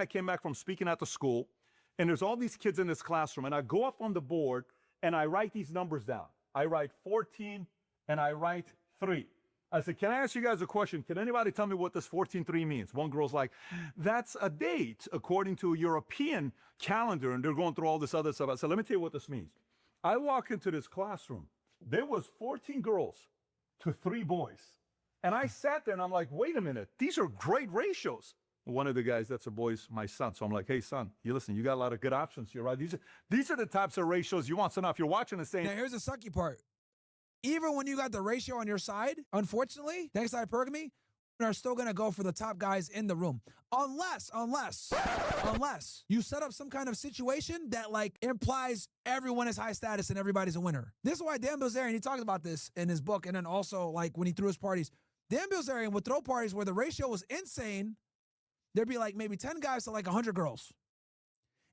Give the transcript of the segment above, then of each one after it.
I came back from speaking at the school, and there's all these kids in this classroom, and I go up on the board, and I write these numbers down. I write 14, and I write 3. I said, can I ask you guys a question? Can anybody tell me what this 14-3 means? One girl's like, that's a date according to a European calendar, and they're going through all this other stuff. I said, let me tell you what this means. I walk into this classroom. There was 14 girls to 3 boys. And I sat there, and I'm like, wait a minute. These are great ratios. One of the guys, that's a boy's my son. So I'm like, hey, son, you listen, you got a lot of good options here, right? These are the types of ratios you want. So now if you're watching and saying... Now, here's the sucky part. Even when you got the ratio on your side, unfortunately, thanks to hypergamy, are still going to go for the top guys in the room. Unless you set up some kind of situation that like implies everyone is high status and everybody's a winner. This is why Dan Bilzerian, he talks about this in his book, and then also like when he threw his parties. Dan Bilzerian would throw parties where the ratio was insane. There'd be like maybe 10 guys to like 100 girls.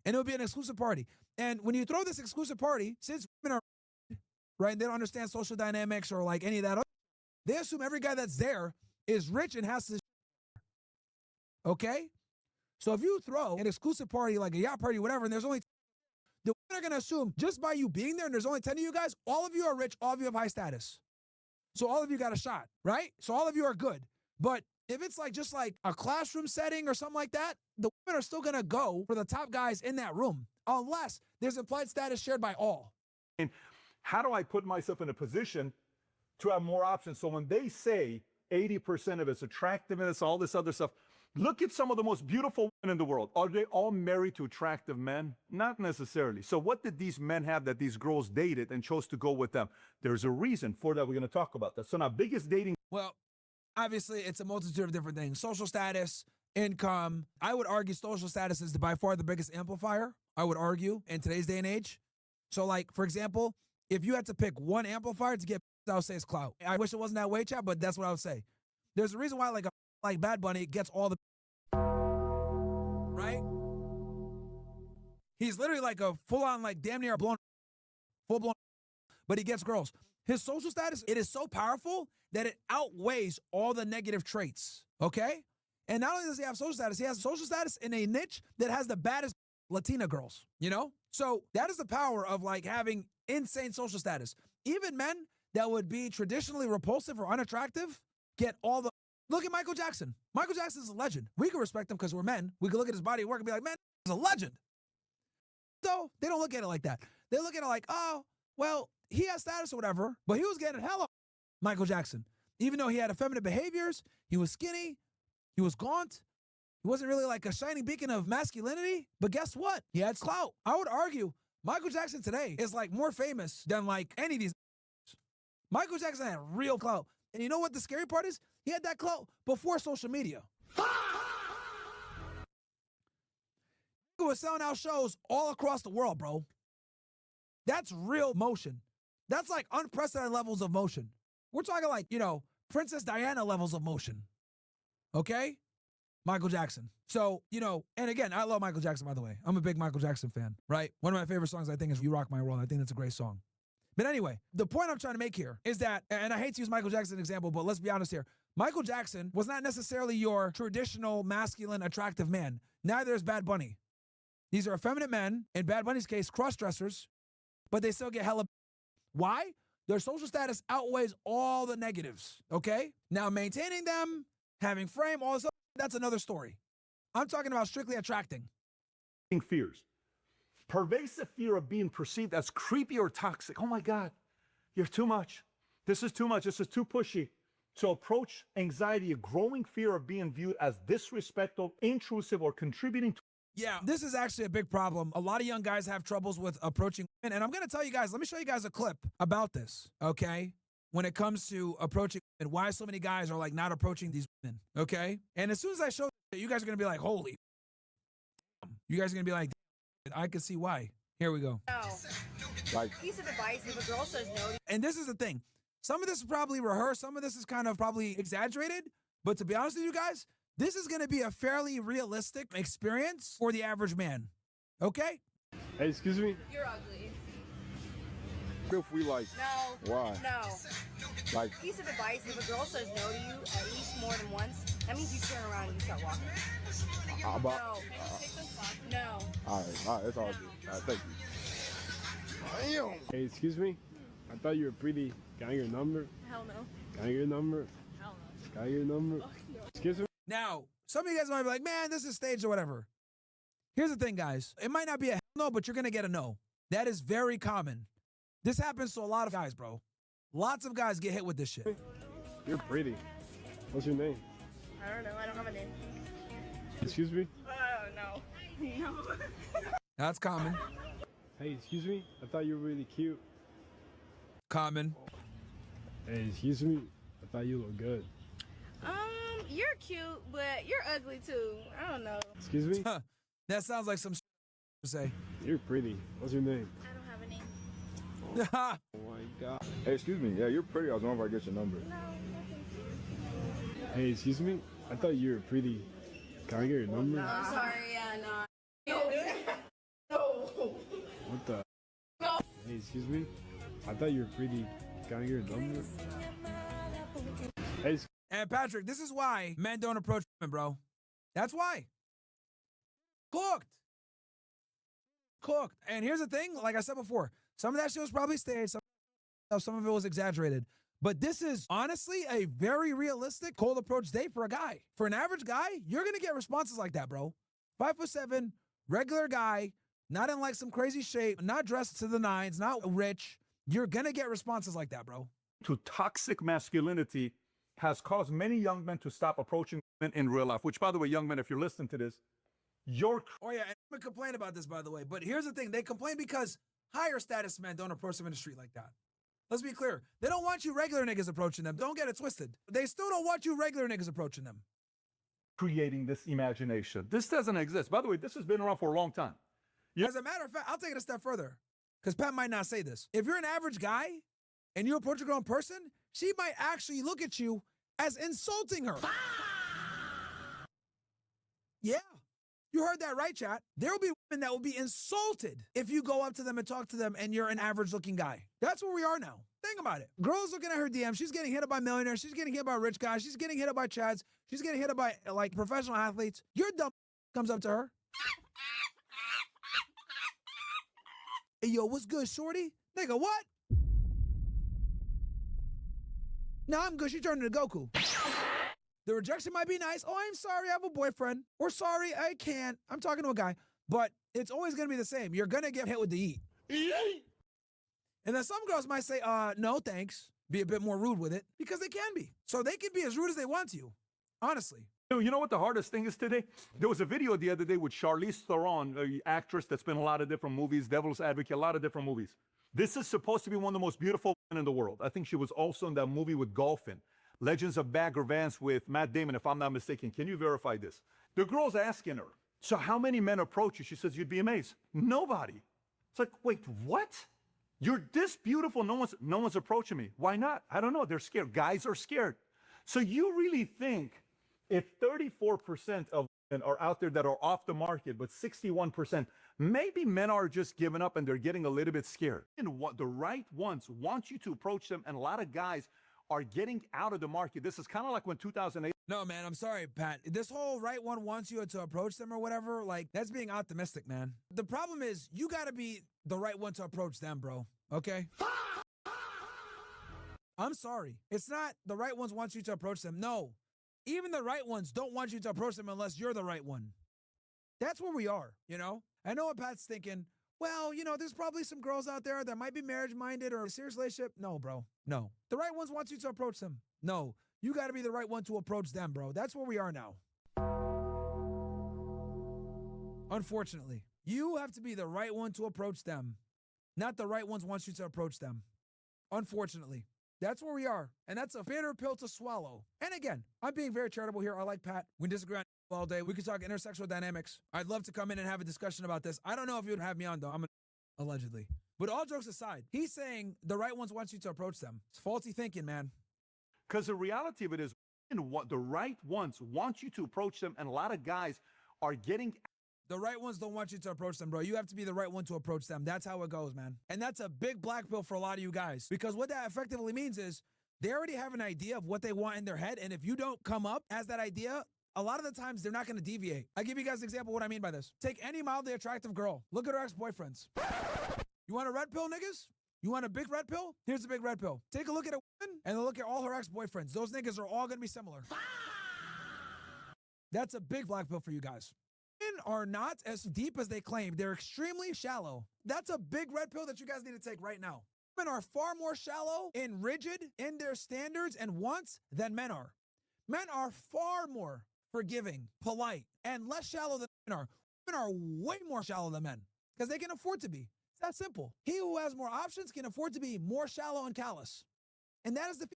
And it would be an exclusive party. And when you throw this exclusive party, since women are right, they don't understand social dynamics or like any of that, they assume every guy that's there is rich and has to, okay? So if you throw an exclusive party, like a yacht party, whatever, and there's only, the women are gonna assume just by you being there and there's only 10 of you guys, all of you are rich, all of you have high status. So all of you got a shot, right? So all of you are good. But if it's like just like a classroom setting or something like that, the women are still gonna go for the top guys in that room, unless there's implied status shared by all. And how do I put myself in a position to have more options? So when they say 80% of it's attractiveness, all this other stuff, look at some of the most beautiful women in the world. Are they all married to attractive men? Not necessarily. So what did these men have that these girls dated and chose to go with them? There's a reason for that. We're going to talk about that. So now, biggest dating. Well, obviously, it's a multitude of different things. Social status, income. I would argue social status is by far the biggest amplifier, I would argue, in today's day and age. So like, for example, if you had to pick one amplifier to get, I would say it's clout. I wish it wasn't that way, chat, but that's what I would say. There's a reason why like Bad Bunny gets all the, right? He's literally like a full-on, like damn near full-blown, but he gets girls. His social status, it is so powerful that it outweighs all the negative traits, okay? And not only does he have social status in a niche that has the baddest Latina girls, you know? So that is the power of like having insane social status. Even men that would be traditionally repulsive or unattractive get all the, look at Michael Jackson. Michael Jackson's a legend. We can respect him because we're men. We can look at his body of work and be like, man, he's a legend. So they don't look at it like that. They look at it like, oh, well, he has status or whatever, but he was getting hella Michael Jackson. Even though he had effeminate behaviors, he was skinny, he was gaunt, he wasn't really like a shining beacon of masculinity, but guess what? He had clout. I would argue Michael Jackson today is like more famous than like any of these. Michael Jackson had real clout. And you know what the scary part is? He had that clout before social media. He was selling out shows all across the world, bro. That's real motion. That's like unprecedented levels of motion. We're talking like, you know, Princess Diana levels of motion. Okay? Michael Jackson. So, you know, and again, I love Michael Jackson, by the way. I'm a big Michael Jackson fan, right? One of my favorite songs, I think, is You Rock My World. I think that's a great song. But anyway, the point I'm trying to make here is that, and I hate to use Michael Jackson as an example, but let's be honest here. Michael Jackson was not necessarily your traditional masculine, attractive man. Neither is Bad Bunny. These are effeminate men, in Bad Bunny's case, cross-dressers, but they still get hella. Why? Their social status outweighs all the negatives, okay? Now, maintaining them, having frame, all this stuff, that's another story. I'm talking about strictly attracting. Fears. Pervasive fear of being perceived as creepy or toxic. Oh my God, you're too much. This is too much. This is too pushy. So approach anxiety, a growing fear of being viewed as disrespectful, intrusive, or contributing to. Yeah, this is actually a big problem. A lot of young guys have troubles with approaching women. And I'm going to tell you guys, let me show you guys a clip about this, okay? When it comes to approaching and why so many guys are like not approaching these women, okay? And as soon as I show you, you guys are going to be like, holy. You guys are going to be like, I can see why. Here we go. No. Like, piece of advice, if a girl says no. And this is the thing. Some of this is probably rehearsed. Some of this is kind of probably exaggerated. But to be honest with you guys, this is going to be a fairly realistic experience for the average man. Okay? Hey, excuse me? You're ugly. If we like, no. Why? No. Like, piece of advice, if a girl says no to you at least more than once, That means you turn around and you start walking. About, No. all right, it's all good. All right, thank you. Damn. Hey, excuse me. I thought you were pretty. Can I get your number? Hell no. Can I get your number? Hell no. Can I get your number? Excuse me. Now, some of you guys might be like, man, this is staged or whatever. Here's the thing, guys. It might not be a hell no, but you're going to get a no. That is very common. This happens to a lot of guys, bro. Lots of guys get hit with this shit. You're pretty. What's your name? I don't know. I don't have a name. Excuse me. No. No. That's common. Hey, excuse me. I thought you were really cute. Common. Hey, excuse me. I thought you looked good. You're cute, but you're ugly too. I don't know. Excuse me. That sounds like some shit to say. You're pretty. What's your name? I don't have a name. Oh my God. Hey, excuse me. Yeah, you're pretty. I was wondering if I get your number. No, nothing. Hey, excuse me. I thought you were pretty. Can I get your number? I'm sorry. Yeah, no. What the? Hey, excuse me. I thought you were pretty. Can I get your number? Hey, And Patrick, this is why men don't approach women, bro. That's why. Cooked. Cooked. And here's the thing, like I said before, some of that shit was probably staged, some of it was exaggerated. But this is honestly a very realistic cold approach date for a guy. For an average guy, you're gonna get responses like that, bro. 5'7", regular guy, not in like some crazy shape, not dressed to the nines, not rich. You're gonna get responses like that, bro. To toxic masculinity has caused many young men to stop approaching women in real life, which, by the way, young men, if you're listening to this, you're Oh yeah, and I'm gonna complain about this, by the way. But here's the thing: they complain because higher status men don't approach them in the street like that. Let's be clear: they don't want you regular niggas approaching them. Don't get it twisted. They still don't want you regular niggas approaching them. creating this imagination. This doesn't exist. By the way, this has been around for a long time. As a matter of fact, I'll take it a step further, because Pat might not say this. If you're an average guy and you approach a grown person, she might actually look at you as insulting her. Yeah. You heard that right, chat. There will be women that will be insulted if you go up to them and talk to them and you're an average-looking guy. That's where we are now. Think about it. Girl's looking at her DM. She's getting hit up by millionaires. She's getting hit by rich guys. She's getting hit up by chads. She's getting hit up by, like, professional athletes. Your dumb comes up to her. Hey, yo, what's good, shorty? Nigga, what? Nah, I'm good. She turned into Goku. The rejection might be nice. Oh, I'm sorry, I have a boyfriend. Or sorry, I can't. I'm talking to a guy. But it's always going to be the same. You're going to get hit with the eat. And then some girls might say, no, thanks. Be a bit more rude with it. Because they can be. So they can be as rude as they want to you. Honestly. You know what the hardest thing is today? There was a video the other day with Charlize Theron, an actress that's been in a lot of different movies, Devil's Advocate, a lot of different movies. This is supposed to be one of the most beautiful women in the world. I think she was also in that movie with Golfin, Legends of Bagger Vance with Matt Damon, if I'm not mistaken. Can you verify this? The girl's asking her, so how many men approach you? She says, you'd be amazed. Nobody. It's like, wait, what? You're this beautiful, no one's approaching me. Why not? I don't know, they're scared. Guys are scared. So you really think if 34% of men are out there that are off the market, but 61%, maybe men are just giving up and they're getting a little bit scared. And what the right ones want you to approach them, and a lot of guys are getting out of the market. This is kind of like when 2008. No, man, I'm sorry, Pat. This whole right one wants you to approach them or whatever, like, that's being optimistic, man. The problem is you got to be the right one to approach them, bro. Okay? I'm sorry. It's not the right ones want you to approach them. No. Even the right ones don't want you to approach them unless you're the right one. That's where we are, you know? I know what Pat's thinking. Well, you know, there's probably some girls out there that might be marriage-minded or a serious relationship. No, bro. No. The right ones want you to approach them. No. You got to be the right one to approach them, bro. That's where we are now. Unfortunately, you have to be the right one to approach them. Not the right ones want you to approach them. Unfortunately. That's where we are. And that's a bitter pill to swallow. And again, I'm being very charitable here. I like Pat. We disagree on all day. We could talk intersexual dynamics. I'd love to come in and have a discussion about this. I don't know if you would have me on, though. Allegedly. But all jokes aside, he's saying the right ones want you to approach them. It's faulty thinking, man. Because the reality of it is, what the right ones want you to approach them, and a lot of guys are getting. The right ones don't want you to approach them, bro. You have to be the right one to approach them. That's how it goes, man. And that's a big black pill for a lot of you guys. Because what that effectively means is They already have an idea of what they want in their head, and if you don't come up as that idea, a lot of the times they're not going to deviate. I'll give you guys an example of what I mean by this. Take any mildly attractive girl. Look at her ex-boyfriends. You want a red pill, niggas? You want a big red pill? Here's a big red pill. Take a look at a woman and look at all her ex-boyfriends. Those niggas are all going to be similar. That's a big black pill for you guys. Women are not as deep as they claim. They're extremely shallow. That's a big red pill that you guys need to take right now. Women are far more shallow and rigid in their standards and wants than men are. Men are far more forgiving, polite, and less shallow than men are. Women are way more shallow than men because they can afford to be. It's that simple. He who has more options can afford to be more shallow and callous. And that is the.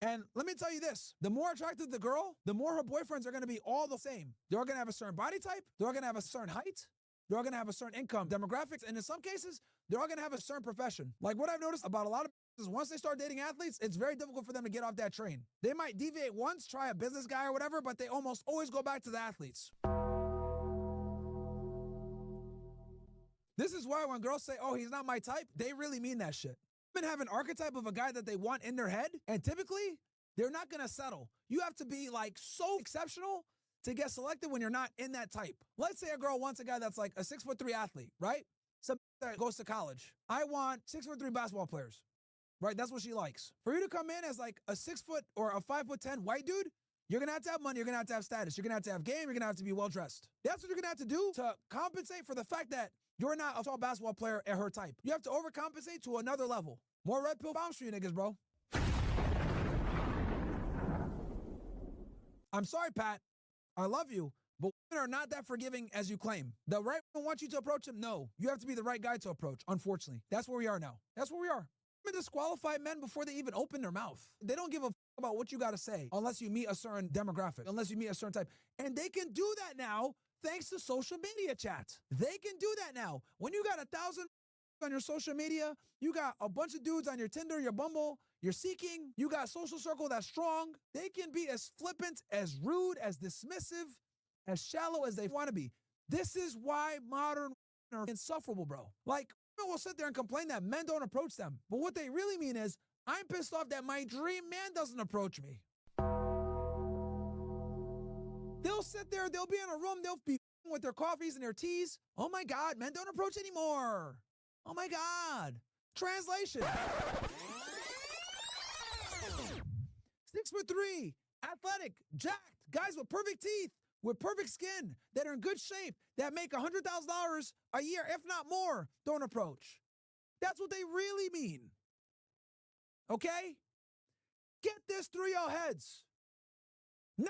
And let me tell you this, the more attractive the girl, the more her boyfriends are going to be all the same. They're all going to have a certain body type. They're all going to have a certain height. They're all going to have a certain income demographics. And in some cases, they're all going to have a certain profession. Like what I've noticed about a lot of is once they start dating athletes, it's very difficult for them to get off that train. They might deviate once, try a business guy or whatever, but they almost always go back to the athletes. This is why when girls say, oh, he's not my type, they really mean that shit. Women have an archetype of a guy that they want in their head, and typically, they're not gonna settle. You have to be like so exceptional to get selected when you're not in that type. Let's say a girl wants a guy that's like a 6'3" athlete, right? Some that goes to college. I want 6'3" basketball players, right? That's what she likes. For you to come in as like a 6 foot or a 5'10" white dude, you're gonna have money, you're gonna have status, you're gonna have game, you're gonna have to be well dressed. That's what you're gonna have to do to compensate for the fact that you're not a tall basketball player at her type. You have to overcompensate to another level. More red pill bombs for you niggas, bro. I'm sorry, Pat. I love you, but women are not that forgiving as you claim. The right woman wants you to approach him? No. You have to be the right guy to approach, unfortunately. That's where we are now. That's where we are. Women disqualify men before they even open their mouth. They don't give a about what you got to say unless you meet a certain demographic, unless you meet a certain type. And they can do that now thanks to social media chat. They can do that now. When you got 1,000 on your social media, you got a bunch of dudes on your Tinder, your Bumble, you're seeking, you got a social circle that's strong. They can be as flippant, as rude, as dismissive, as shallow as they want to be. This is why modern women are insufferable, bro. Like, women will sit there and complain that men don't approach them. But what they really mean is, I'm pissed off that my dream man doesn't approach me. They'll sit there, they'll be in a room, they'll be with their coffees and their teas. Oh my God, men don't approach anymore. Oh my God. Translation. 6'3", athletic, jacked, guys with perfect teeth, with perfect skin, that are in good shape, that make $100,000 a year, if not more, don't approach. That's what they really mean. Okay? Get this through your heads. 90%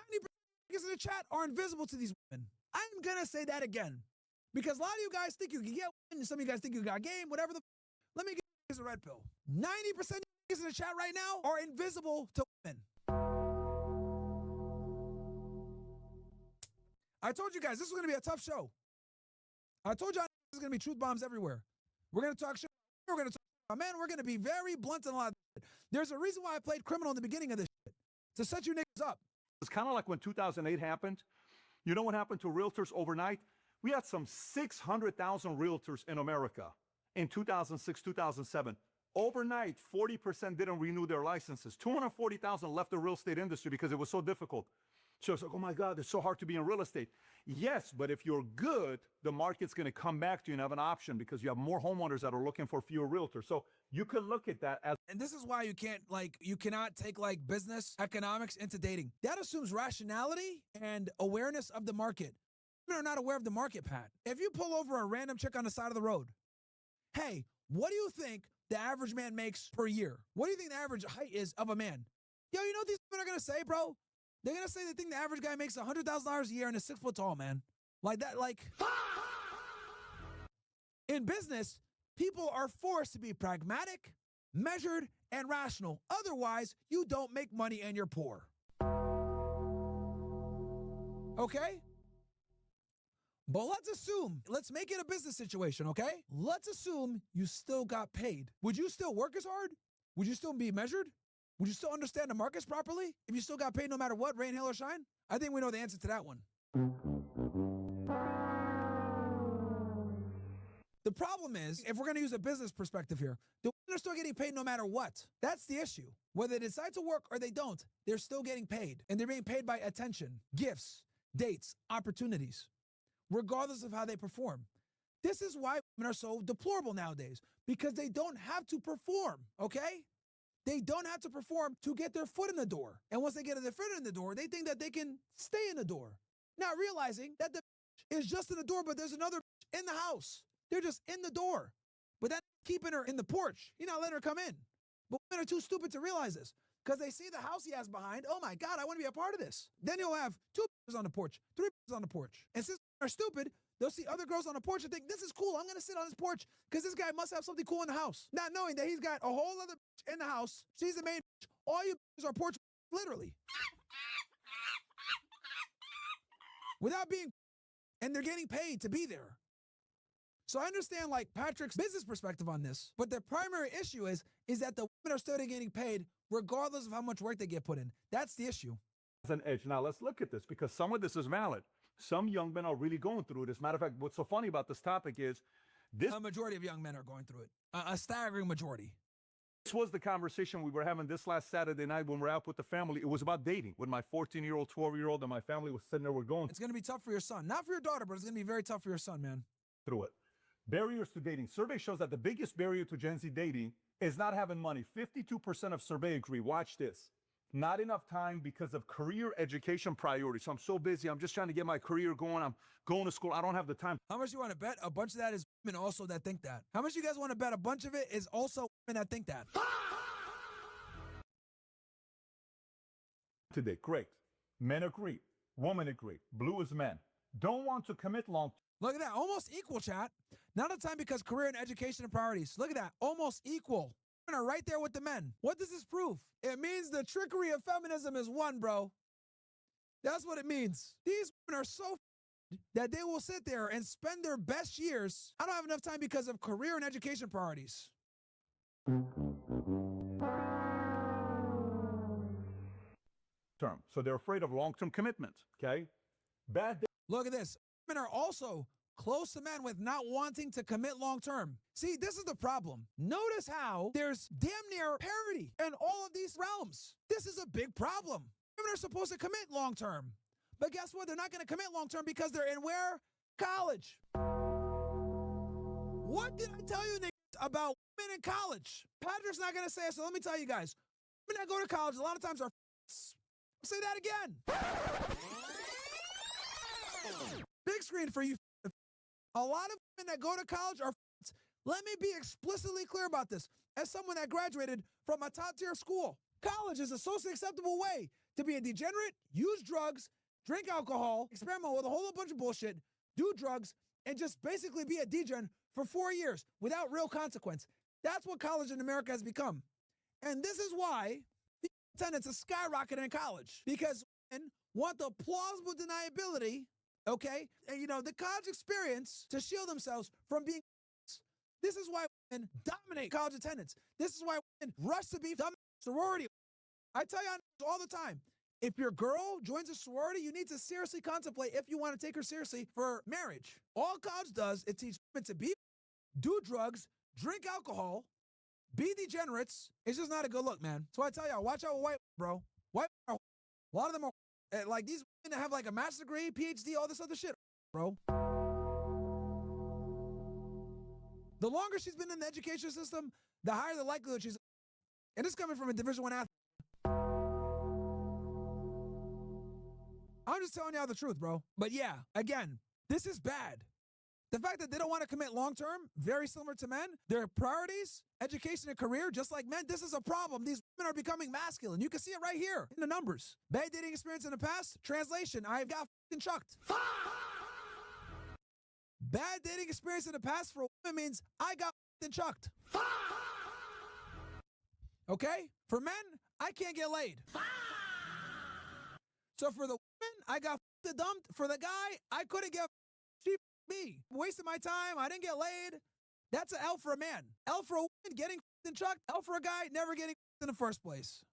in the chat are invisible to these women. I'm gonna say that again. Because a lot of you guys think you can get women, some of you guys think you got game, whatever the let me give you a red pill. 90% in the chat right now are invisible to women. I told you guys this was gonna be a tough show. I told you there's gonna be truth bombs everywhere. We're gonna talk shit. We're gonna talk about men. We're gonna be very blunt and a lot of shit. There's a reason why I played criminal in the beginning of this shit. To set you niggas up. It's kind of like when 2008 happened. You know what happened to realtors overnight? We had some 600,000 realtors in America in 2006, 2007. Overnight, 40% didn't renew their licenses. 240,000 left the real estate industry because it was so difficult. So it's like, oh my God, it's so hard to be in real estate. Yes, but if you're good, the market's going to come back to you and have an option because you have more homeowners that are looking for fewer realtors. So you can look at that as. And this is why you cannot take like business economics into dating. That assumes rationality and awareness of the market. Women are not aware of the market, Pat. If you pull over a random chick on the side of the road, hey, what do you think the average man makes per year? What do you think the average height is of a man? Yo, you know what these women are going to say, bro? They're going to say they think the average guy makes $100,000 a year and is 6 foot tall, man. Like that, like. In business, people are forced to be pragmatic, measured, and rational. Otherwise, you don't make money and you're poor. Okay? But let's make it a business situation, okay? Let's assume you still got paid. Would you still work as hard? Would you still be measured? Would you still understand the markets properly if you still got paid no matter what, rain, hail, or shine? I think we know the answer to that one. The problem is, if we're going to use a business perspective here, the women are still getting paid no matter what. That's the issue. Whether they decide to work or they don't, they're still getting paid. And they're being paid by attention, gifts, dates, opportunities, regardless of how they perform. This is why women are so deplorable nowadays, because they don't have to perform, okay? They don't have to perform to get their foot in the door. And once they get their foot in the door, they think that they can stay in the door, not realizing that the is just in the door, but there's another in the house. They're just in the door. But that's keeping her in the porch. You're not letting her come in. But women are too stupid to realize this because they see the house he has behind. Oh my God, I want to be a part of this. Then you'll have 2 on the porch, 3 on the porch. And since they're stupid, they'll see other girls on the porch and think, this is cool. I'm going to sit on this porch because this guy must have something cool in the house. Not knowing that he's got a whole other in the house. She's the main. All you are porch, literally. Without being, and they're getting paid to be there. So I understand like Patrick's business perspective on this, but the primary issue is that the women are still getting paid regardless of how much work they get put in. That's the issue. As an edge. Now let's look at this because some of this is valid. Some young men are really going through this. Matter of fact, what's so funny about this topic is this. A majority of young men are going through it. A staggering majority. This was the conversation we were having this last Saturday night when we're out with the family. It was about dating with my 14-year-old, 12-year-old, and my family was sitting there. We're going It's going to be tough for your son. Not for your daughter, but it's going to be very tough for your son, man. through it. Barriers to dating. Survey shows that the biggest barrier to Gen Z dating is not having money. 52% of survey agree. Watch this. Not enough time because of career education priorities. So I'm so busy. I'm just trying to get my career going. I'm going to school. I don't have the time. How much you want to bet? A bunch of that is women also that think that. How much you guys want to bet? A bunch of it is also women that think that. Today, great. Men agree. Women agree. Blue is men. Don't want to commit long. Look at that. Almost equal, chat. Not a time because career and education and priorities. Look at that. Almost equal. Women are right there with the men. What does this prove? It means the trickery of feminism is won, bro. That's what it means. These women are so that they will sit there and spend their best years. I don't have enough time because of career and education priorities. Term. So they're afraid of long-term commitment. Okay. Bad. Look at this. Women are also close to men with not wanting to commit long-term. See, this is the problem. Notice how there's damn near parity in all of these realms. This is a big problem. Women are supposed to commit long-term. But guess what? They're not going to commit long-term because they're in where? College. What did I tell you about women in college? Patrick's not going to say it, so let me tell you guys. Women that go to college a lot of times are I'll say that again. Big screen for you. A lot of women that go to college are let me be explicitly clear about this. As someone that graduated from a top-tier school, college is a socially acceptable way to be a degenerate, use drugs, drink alcohol, experiment with a whole bunch of bullshit, do drugs, and just basically be a degen for 4 years without real consequence. That's what college in America has become. And this is why the attendance is skyrocketing in college, because women want the plausible deniability, okay, and the college experience to shield themselves from being. This is why women dominate college attendance. This is why women rush to be sorority. I tell you all the time, if your girl joins a sorority, you need to seriously contemplate if you want to take her seriously for marriage. All college does is teach women to do drugs, drink alcohol, be degenerates. It's just not a good look, man. So I tell y'all, watch out with white, bro. White, a lot of them are like these women that have like a master's degree, PhD, all this other shit, bro. The longer she's been in the education system, the higher the likelihood she's. And it's coming from a Division I athlete. I'm just telling y'all the truth, bro. But yeah, again, this is bad. The fact that they don't want to commit long-term, very similar to men, their priorities, education and career, just like men, this is a problem. These women are becoming masculine. You can see it right here in the numbers. Bad dating experience in the past, translation, I got f***ing chucked. Bad dating experience in the past for a woman means I got f***ing chucked. Okay? For men, I can't get laid. So for the woman, I got f***ing dumped. For the guy, I couldn't get she me. Wasted my time. I didn't get laid. That's an L for a man. L for a woman, getting f***ing chucked. L for a guy, never getting in the first place.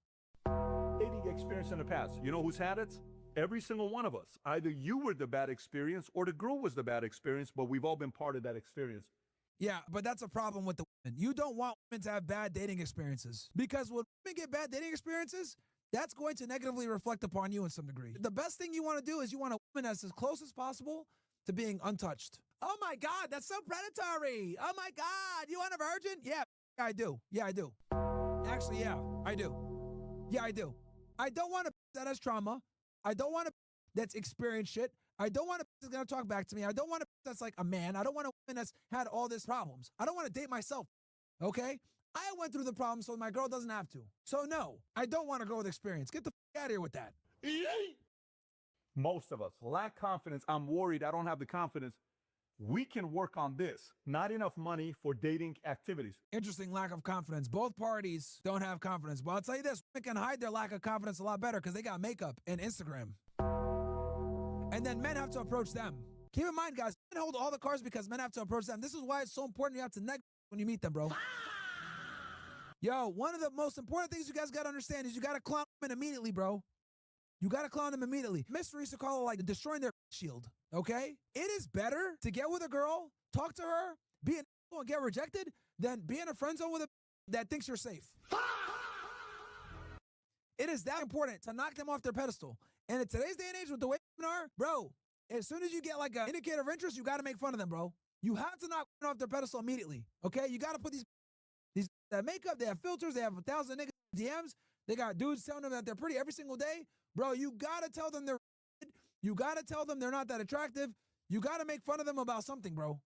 Dating experience in the past. You know who's had it? Every single one of us. Either you were the bad experience or the girl was the bad experience, but we've all been part of that experience. Yeah, but that's a problem with the women. You don't want women to have bad dating experiences because when women get bad dating experiences, that's going to negatively reflect upon you in some degree. The best thing you want to do is you want a woman that's as close as possible to being untouched. Oh my God, that's so predatory. Oh my God, you want a virgin? Yeah, I do. Yeah, I do. Actually, yeah, I do. Yeah, I do. I don't want a that has trauma. I don't want a that's experienced shit. I don't want a that's gonna talk back to me. I don't want a that's like a man. I don't want a woman that's had all these problems. I don't want to date myself. Okay? I went through the problem so my girl doesn't have to. So no, I don't want a girl with experience. Get the out of here with that. Most of us lack confidence. I'm worried I don't have the confidence. We can work on this. Not enough money for dating activities. Interesting lack of confidence. Both parties don't have confidence. But I'll tell you this, women can hide their lack of confidence a lot better because they got makeup and Instagram. And then men have to approach them. Keep in mind, guys, men hold all the cards because men have to approach them. This is why it's so important you have to neg when you meet them, bro. Yo, one of the most important things you guys got to understand is you got to clown women immediately, bro. You got to clown them immediately. Mystery used to call it like destroying their shield, okay? It is better to get with a girl, talk to her, be an asshole and get rejected than be in a friend zone with a that thinks you're safe. It is that important to knock them off their pedestal. And in today's day and age with the way women are, bro, as soon as you get like an indicator of interest, you got to make fun of them, bro. You have to knock women off their pedestal immediately, okay? You got to put these that makeup, they have filters, they have 1,000 niggas DMs, they got dudes telling them that they're pretty every single day. Bro, you gotta tell them they're you gotta tell them they're not that attractive. You gotta make fun of them about something, bro.